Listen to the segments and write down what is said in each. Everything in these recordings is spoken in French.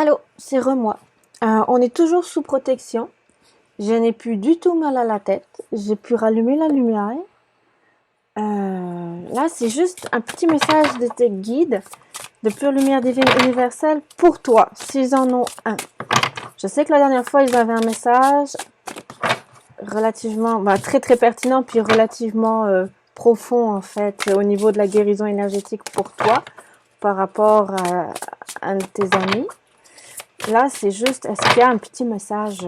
Allô, c'est moi. On est toujours sous protection. Je n'ai plus du tout mal à la tête. J'ai pu rallumer la lumière. Là, c'est juste un petit message de tes guides de pure lumière divine universelle pour toi, s'ils en ont un. Je sais que la dernière fois, ils avaient un message relativement, très très pertinent, puis relativement profond en fait, au niveau de la guérison énergétique pour toi, par rapport à un de tes amis. Là, c'est juste, est-ce qu'il y a un petit message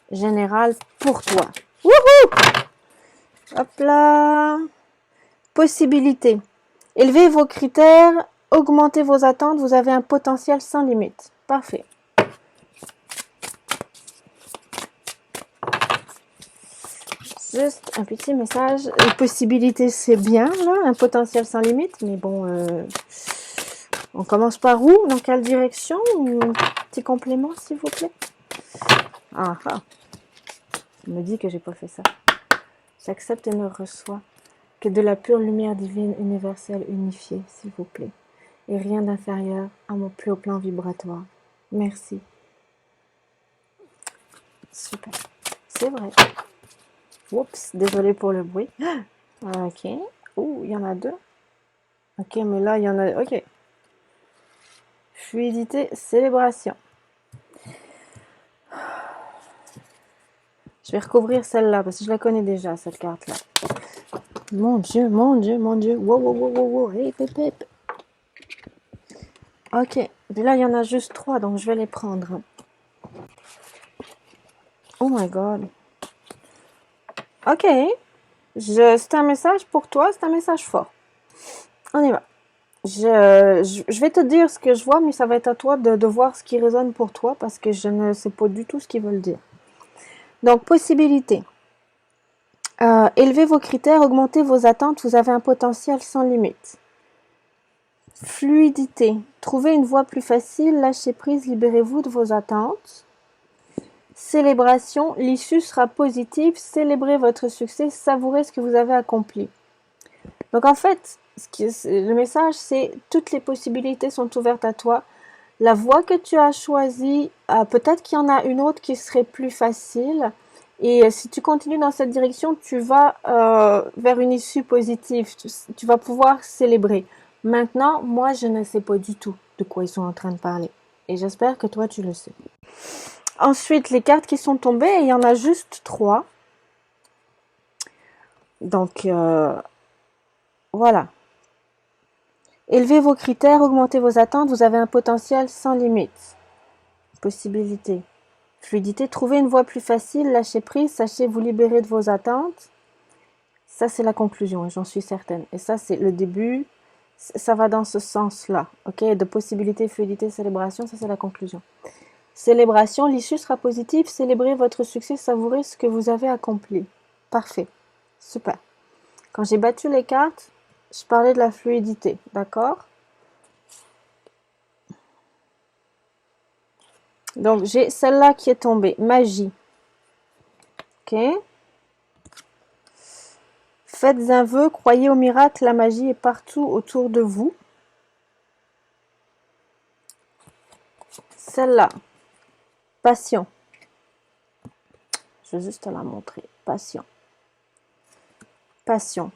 général pour toi? Wouhou! Hop là! Possibilité. Élevez vos critères, augmentez vos attentes, vous avez un potentiel sans limite. Parfait. Juste un petit message. Les possibilités, c'est bien, là, un potentiel sans limite, mais bon, on commence par où? Dans quelle direction? Un petit complément, s'il vous plaît. Ah ah. On me dit que j'ai pas fait ça. J'accepte et me reçois que de la pure lumière divine universelle unifiée, s'il vous plaît, et rien d'inférieur à mon plus haut plan vibratoire. Merci. Super. C'est vrai. Oups, désolé pour le bruit. Ok. Ouh, il y en a deux. Ok, mais là, il y en a... Ok. Fluidité, célébration. Je vais recouvrir celle-là, parce que je la connais déjà, cette carte-là. Mon Dieu, mon Dieu, mon Dieu. Wow, wow, wow, wow, wow. Hip, hip, hip. Ok. Et là, il y en a juste 3, donc je vais les prendre. Oh my God. Ok. C'est un message pour toi, c'est un message fort. On y va. Je vais te dire ce que je vois, mais ça va être à toi de voir ce qui résonne pour toi, parce que je ne sais pas du tout ce qu'ils veulent dire. Donc, possibilité. Élevez vos critères, augmentez vos attentes, vous avez un potentiel sans limite. Fluidité. Trouvez une voie plus facile, lâchez prise, libérez-vous de vos attentes. Célébration. L'issue sera positive, célébrez votre succès, savourez ce que vous avez accompli. Donc en fait, le message, c'est toutes les possibilités sont ouvertes à toi. La voie que tu as choisie, peut-être qu'il y en a une autre qui serait plus facile. Et si tu continues dans cette direction, tu vas vers une issue positive. Tu vas pouvoir célébrer. Maintenant, moi, je ne sais pas du tout de quoi ils sont en train de parler. Et j'espère que toi, tu le sais. Ensuite, les cartes qui sont tombées, il y en a juste 3. Donc, voilà. Élevez vos critères, augmentez vos attentes, vous avez un potentiel sans limite. Possibilité. Fluidité, trouvez une voie plus facile, lâchez prise, sachez vous libérer de vos attentes. Ça, c'est la conclusion, j'en suis certaine. Et ça, c'est le début. Ça va dans ce sens-là. Ok, de possibilité, fluidité, célébration, ça, c'est la conclusion. Célébration, l'issue sera positive, célébrez votre succès, savourez ce que vous avez accompli. Parfait. Super. Quand j'ai battu les cartes, je parlais de la fluidité, d'accord? Donc, j'ai celle-là qui est tombée. Magie. Ok. Faites un vœu, croyez au miracle, la magie est partout autour de vous. Celle-là. Passion. Je vais juste te la montrer. Passion. Passion.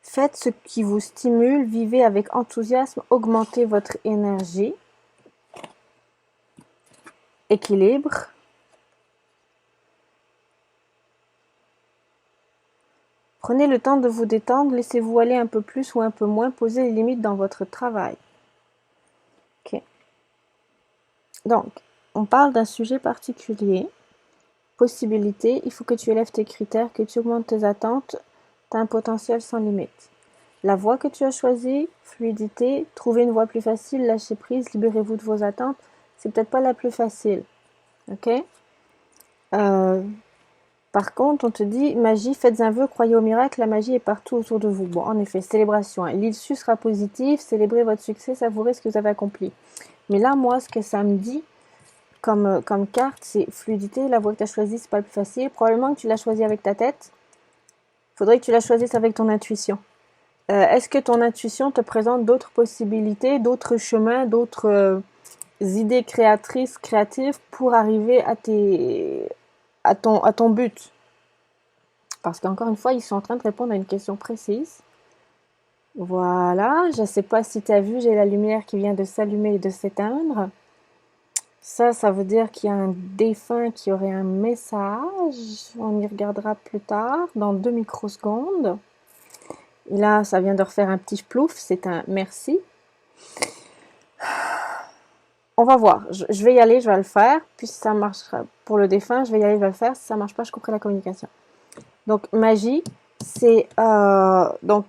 Faites ce qui vous stimule, vivez avec enthousiasme, augmentez votre énergie. Équilibre. Prenez le temps de vous détendre, laissez-vous aller un peu plus ou un peu moins, posez les limites dans votre travail. Ok. Donc, on parle d'un sujet particulier. Possibilité, il faut que tu élèves tes critères, que tu augmentes tes attentes, tu as un potentiel sans limite. La voie que tu as choisie, fluidité, trouver une voie plus facile, lâcher prise, libérez-vous de vos attentes, c'est peut-être pas la plus facile. Ok? Par contre, on te dit, magie, faites un vœu, croyez au miracle, la magie est partout autour de vous. Bon, en effet, célébration. Hein. L'issue sera positive, célébrez votre succès, savourez ce que vous avez accompli. Mais là, moi, ce que ça me dit comme carte, c'est fluidité. La voie que tu as choisie, c'est pas le plus facile. Probablement que tu l'as choisie avec ta tête. Il faudrait que tu la choisisses avec ton intuition. Est-ce que ton intuition te présente d'autres possibilités, d'autres chemins, d'autres idées créatrices, créatives pour arriver à ton but. Parce qu'encore une fois, ils sont en train de répondre à une question précise. Voilà, je ne sais pas si tu as vu, j'ai la lumière qui vient de s'allumer et de s'éteindre. Ça veut dire qu'il y a un défunt qui aurait un message. On y regardera plus tard, dans 2 microsecondes. Et là, ça vient de refaire un petit plouf, c'est un merci. On va voir, je vais y aller, je vais le faire. Puis si ça marchera pour le défunt, je vais y aller, je vais le faire. Si ça ne marche pas, je couperai la communication. Donc, magie, c'est... donc,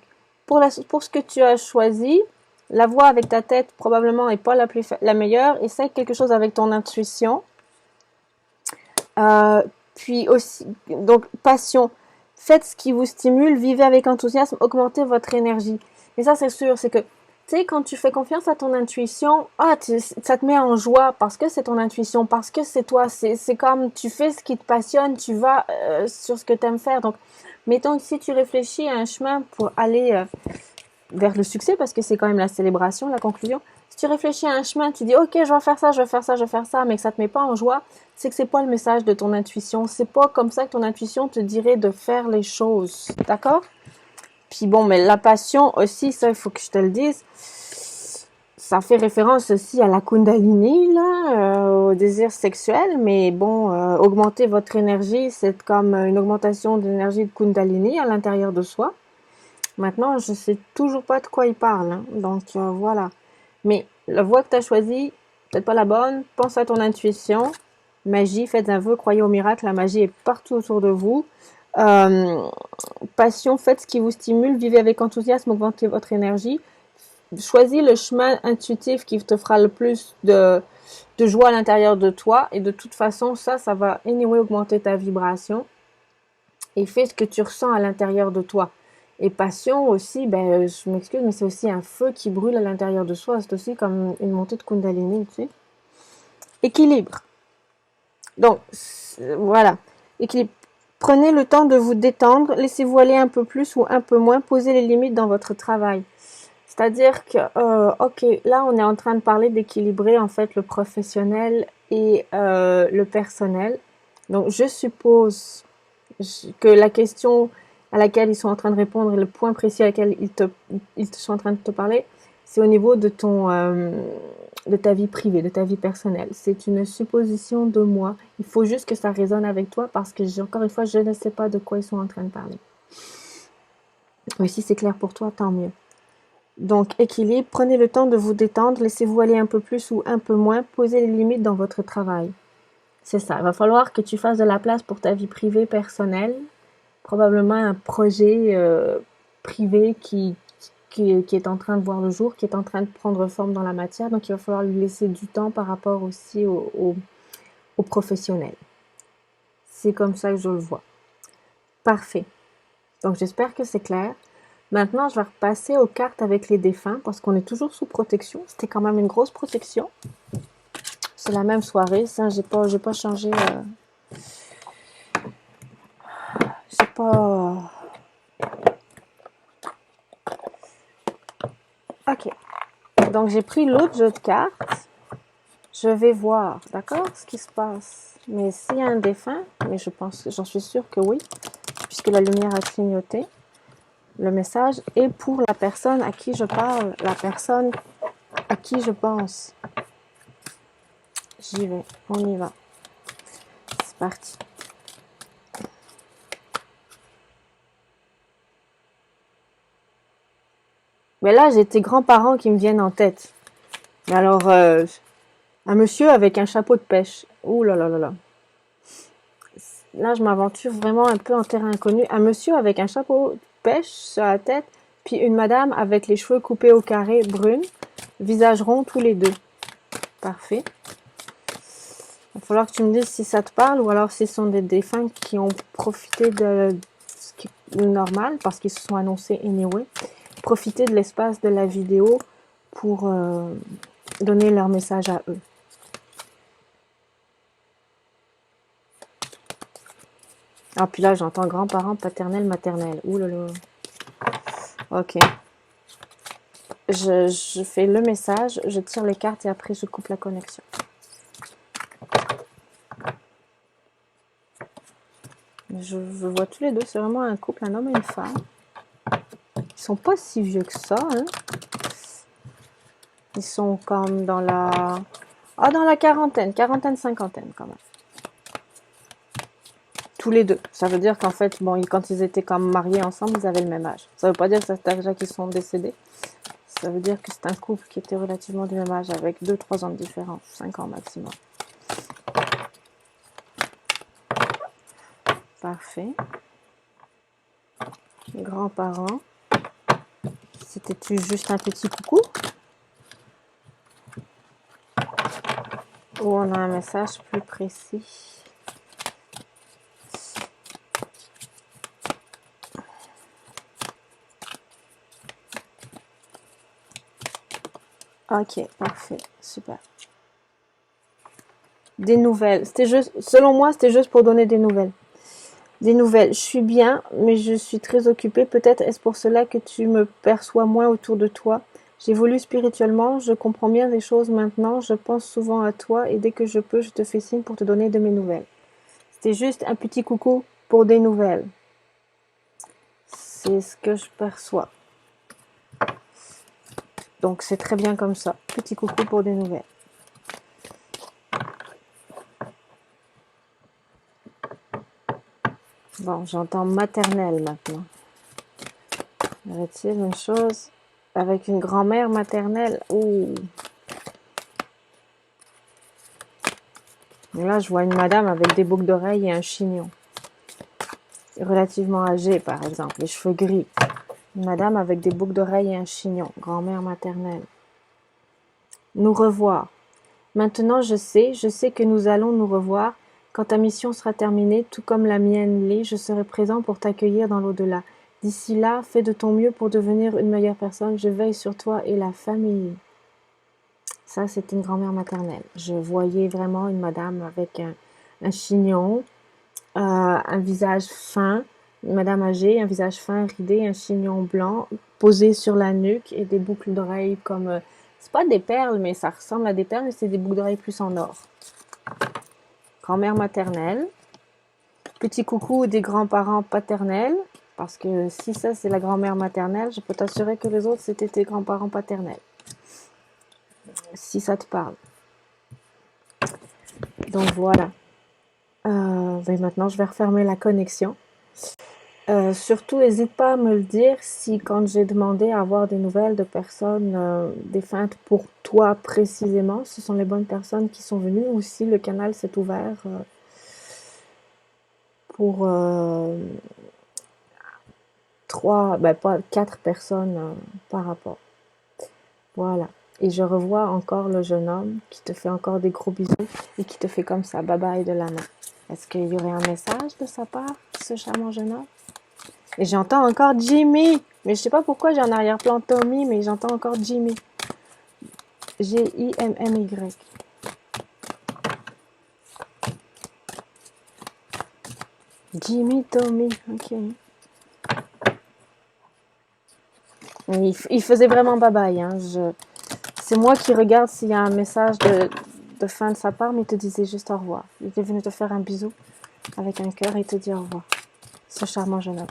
pour ce que tu as choisi, la voix avec ta tête probablement n'est pas la meilleure. Essaye quelque chose avec ton intuition. Puis aussi, donc, passion. Faites ce qui vous stimule, vivez avec enthousiasme, augmentez votre énergie. Mais ça, c'est sûr, c'est que, tu sais, quand tu fais confiance à ton intuition, ça te met en joie parce que c'est ton intuition, parce que c'est toi. C'est comme tu fais ce qui te passionne, tu vas sur ce que tu aimes faire. Donc, mettons que si tu réfléchis à un chemin pour aller vers le succès, parce que c'est quand même la célébration, la conclusion. Si tu réfléchis à un chemin, tu dis ok, je vais faire ça, je vais faire ça, je vais faire ça, mais que ça te met pas en joie, c'est que c'est pas le message de ton intuition. C'est pas comme ça que ton intuition te dirait de faire les choses. D'accord? Puis bon, mais la passion aussi, ça, il faut que je te le dise, ça fait référence aussi à la Kundalini, là, au désir sexuel, mais bon, augmenter votre énergie, c'est comme une augmentation d'énergie de Kundalini à l'intérieur de soi. Maintenant, je sais toujours pas de quoi il parle, hein. Donc voilà. Mais la voie que tu as choisie, peut-être pas la bonne, pense à ton intuition. Magie, faites un vœu, croyez au miracle, la magie est partout autour de vous. Passion, faites ce qui vous stimule, vivez avec enthousiasme, augmentez votre énergie. Choisis le chemin intuitif qui te fera le plus de joie à l'intérieur de toi. Et de toute façon, ça va anyway augmenter ta vibration. Et fais ce que tu ressens à l'intérieur de toi. Et passion aussi, ben, je m'excuse, mais c'est aussi un feu qui brûle à l'intérieur de soi. C'est aussi comme une montée de Kundalini, tu sais. Équilibre. Donc, voilà. Équilibre. Prenez le temps de vous détendre, laissez-vous aller un peu plus ou un peu moins, posez les limites dans votre travail. C'est-à-dire que, ok, là, on est en train de parler d'équilibrer, en fait, le professionnel et le personnel. Donc, je suppose que la question à laquelle ils sont en train de répondre et le point précis à laquelle ils sont en train de te parler, c'est au niveau de de ta vie privée, de ta vie personnelle. C'est une supposition de moi. Il faut juste que ça résonne avec toi parce que, encore une fois, je ne sais pas de quoi ils sont en train de parler. Mais si c'est clair pour toi, tant mieux. Donc, équilibre, prenez le temps de vous détendre, laissez-vous aller un peu plus ou un peu moins, posez les limites dans votre travail. C'est ça, il va falloir que tu fasses de la place pour ta vie privée, personnelle, probablement un projet privé qui est en train de voir le jour, qui est en train de prendre forme dans la matière, donc il va falloir lui laisser du temps par rapport aussi au professionnel. C'est comme ça que je le vois. Parfait. Donc j'espère que c'est clair. Maintenant, je vais repasser aux cartes avec les défunts parce qu'on est toujours sous protection. C'était quand même une grosse protection. C'est la même soirée, ça, j'ai pas changé. J'ai pas. Ok. Donc j'ai pris l'autre jeu de cartes. Je vais voir, d'accord, ce qui se passe. Mais s'il y a un défunt, mais j'en suis sûre que oui, puisque la lumière a clignoté. Le message est pour la personne à qui je parle, la personne à qui je pense. J'y vais, on y va. C'est parti. Mais là, j'ai tes grands-parents qui me viennent en tête. Mais alors, un monsieur avec un chapeau de pêche. Ouh là là là là. Là, je m'aventure vraiment un peu en terrain inconnu. Un monsieur avec un chapeau de pêche sur la tête, puis une madame avec les cheveux coupés au carré, brunes, visage rond tous les deux. Parfait. Il va falloir que tu me dises si ça te parle ou alors si ce sont des défunts qui ont profité de ce qui est normal parce qu'ils se sont annoncés anyway. Profiter de l'espace de la vidéo pour donner leur message à eux. Ah, puis là, j'entends grands-parents, paternels, maternels. Ouh là là. Ok. je fais le message, je tire les cartes et après je coupe la connexion. Je vois tous les deux, c'est vraiment un couple, un homme et une femme. Ils sont pas si vieux que ça, hein. Ils sont comme dans la... Ah, dans la quarantaine, cinquantaine quand même. Tous les deux. Ça veut dire qu'en fait, bon, quand ils étaient comme mariés ensemble, ils avaient le même âge. Ça veut pas dire que c'est déjà qu'ils sont décédés. Ça veut dire que c'est un couple qui était relativement du même âge, avec 2-3 ans de différence, 5 ans maximum. Parfait. Les grands-parents. C'était-tu juste un petit coucou? Ou on a un message plus précis? Ok, parfait, super. Des nouvelles. C'était juste, selon moi, c'était juste pour donner des nouvelles. Des nouvelles. Je suis bien, mais je suis très occupée. Peut-être est-ce pour cela que tu me perçois moins autour de toi. J'évolue spirituellement, je comprends bien les choses maintenant, je pense souvent à toi et dès que je peux, je te fais signe pour te donner de mes nouvelles. C'était juste un petit coucou pour des nouvelles. C'est ce que je perçois. Donc c'est très bien comme ça. Petit coucou pour des nouvelles. Bon, j'entends maternelle maintenant. Y aurait-il une chose avec une grand-mère maternelle? Ouh. Là, je vois une madame avec des boucles d'oreilles et un chignon. Relativement âgée, par exemple, les cheveux gris. Une madame avec des boucles d'oreilles et un chignon. Grand-mère maternelle. Nous revoir. Maintenant, je sais que nous allons nous revoir. Quand ta mission sera terminée, tout comme la mienne l'est, je serai présent pour t'accueillir dans l'au-delà. D'ici là, fais de ton mieux pour devenir une meilleure personne. Je veille sur toi et la famille. Ça, c'est une grand-mère maternelle. Je voyais vraiment une madame avec un chignon, un visage fin, une madame âgée, un visage fin, ridé, un chignon blanc, posé sur la nuque et des boucles d'oreilles comme... c'est pas des perles, mais ça ressemble à des perles, mais c'est des boucles d'oreilles plus en or. Grand-mère maternelle. Petit coucou des grands-parents paternels. Parce que si ça, c'est la grand-mère maternelle, je peux t'assurer que les autres, c'était tes grands-parents paternels. Si ça te parle. Donc voilà. Ben maintenant, je vais refermer la connexion. Surtout, n'hésite pas à me le dire si quand j'ai demandé à avoir des nouvelles de personnes défuntes pour toi précisément, ce sont les bonnes personnes qui sont venues ou si le canal s'est ouvert pour 4 personnes par rapport. Voilà. Et je revois encore le jeune homme qui te fait encore des gros bisous et qui te fait comme ça, bye bye de la main. Est-ce qu'il y aurait un message de sa part, ce charmant jeune homme? Et j'entends encore Jimmy. Mais je sais pas pourquoi j'ai en arrière-plan Tommy, mais j'entends encore Jimmy. G-I-M-M-Y. Jimmy, Tommy. Ok. Il faisait vraiment bye-bye. Hein. C'est moi qui regarde s'il y a un message de fin de sa part, mais il te disait juste au revoir. Il est venu te faire un bisou avec un cœur et te dire au revoir. Ce charmant jeune homme.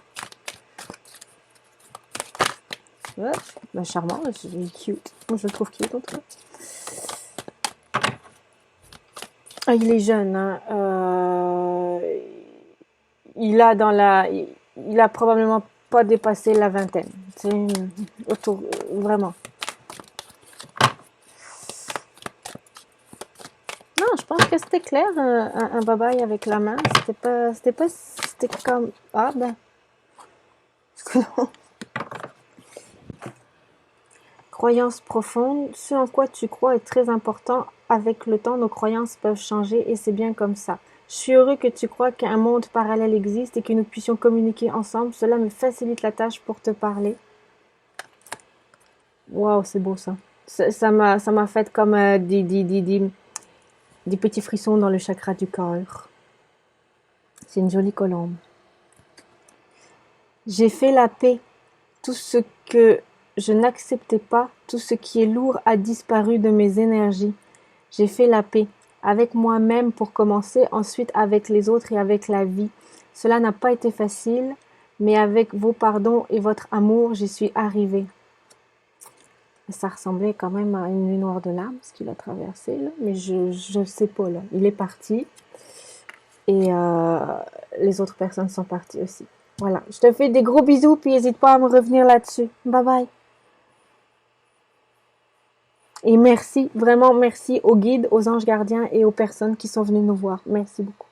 Ouais, ben charmant, il est cute. Moi, je le trouve cute en tout cas. Ah, il est jeune. Hein. Il a probablement pas dépassé la vingtaine. C'est autour, vraiment. Non, je pense que c'était clair, un bye-bye avec la main. C'était comme, ah ben. Croyance profonde, ce en quoi tu crois est très important. Avec le temps, nos croyances peuvent changer et c'est bien comme ça. Je suis heureux que tu crois qu'un monde parallèle existe et que nous puissions communiquer ensemble. Cela me facilite la tâche pour te parler. Waouh, c'est beau ça. Ça m'a fait comme des petits frissons dans le chakra du cœur. C'est une jolie colombe. J'ai fait la paix. Tout ce que Je n'acceptais pas. Tout ce qui est lourd a disparu de mes énergies. J'ai fait la paix avec moi-même pour commencer, ensuite avec les autres et avec la vie. Cela n'a pas été facile, mais avec vos pardons et votre amour, j'y suis arrivée. Ça ressemblait quand même à une nuit noire de larmes, ce qu'il a traversé, là. Mais je sais pas, là. Il est parti. Et les autres personnes sont parties aussi. Voilà. Je te fais des gros bisous, puis n'hésite pas à me revenir là-dessus. Bye bye. Et merci, vraiment merci aux guides, aux anges gardiens et aux personnes qui sont venues nous voir. Merci beaucoup.